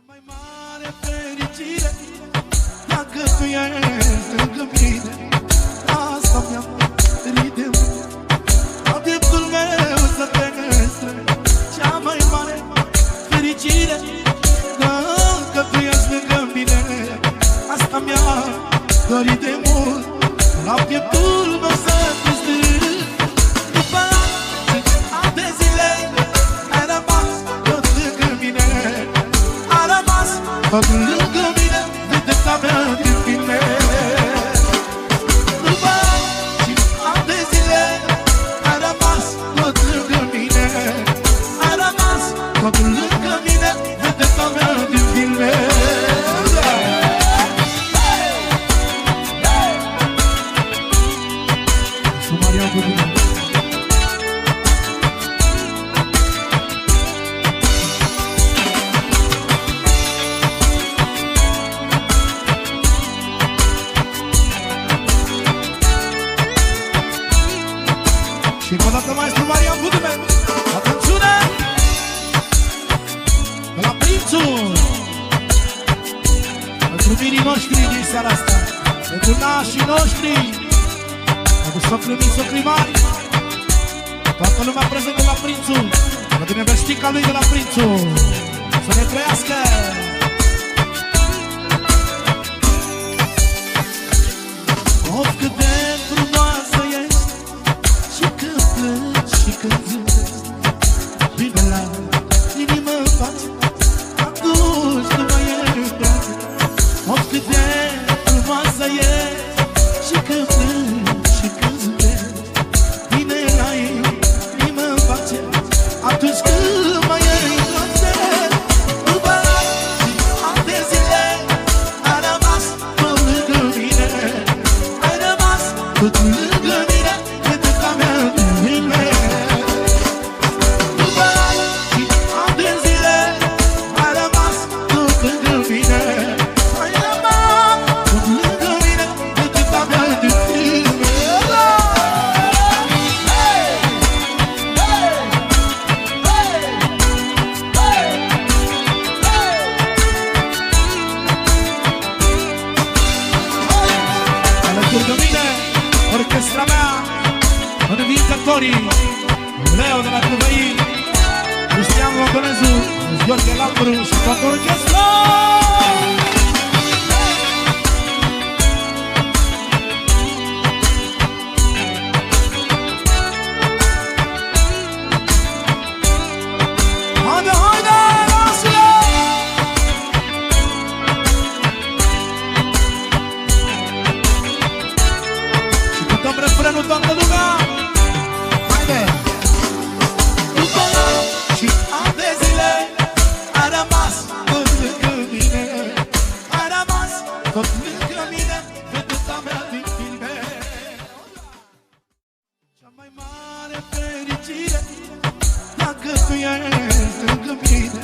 Cea mai mare fericire, dacă tu ești lângă mine, asta mi-am dorit de mult, la pieptul meu să te strâng. Cea mai mare fericire, dacă tu ești lângă mine, asta mi-am dorit de mult, la pieptul meu să te strâng. După ani de zile ai rămas tot lângă mine, ai rămas tot lângă mine, vedeta mea din tine. După ani de zile ai rămas tot lângă mine, ai rămas tot lângă mine, vedeta mea din tine. Și încă o dată maestru Marian Budumen, atențiune! De la Prințul, pentru mirii noștri din seara asta, pentru nașii noștri, pentru socrii, socrii mari, toată lumea prezentă la Prințul, pentru nevestica lui de la Prințul, să ne trăiască! Of, cât de frumoasă ești, și când plângi și când zâmbești, vine la inimă-mi face, atunci tu mă iei în brațe. Of, cât de frumoasă ești, și când plângi și când zâmbești, vine la inimă-mi face, atunci când mă iei în brațe. După ani de zile ai rămas tot lângă mine, ai rămas tot lângă mine, vedeta mea din tine. După ani de zile ai rămas tot lângă mine, ai rămas tot lângă mine, vedeta mea din tine. Alături de mine, orchestra mea, învingătorii, Leo de la Cuvăi, Cristian Mogonezu, Gheorghe Lambru și toată orchestra! Haide, haide, lasă-le! Și cântăm refrenul toată lumea! Haide! După și ani de zile ai rămas tot lângă mine, ai rămas tot lângă mine, vedeta mea din tine. Cea mai mare fericire, dacă tu ești lângă mine,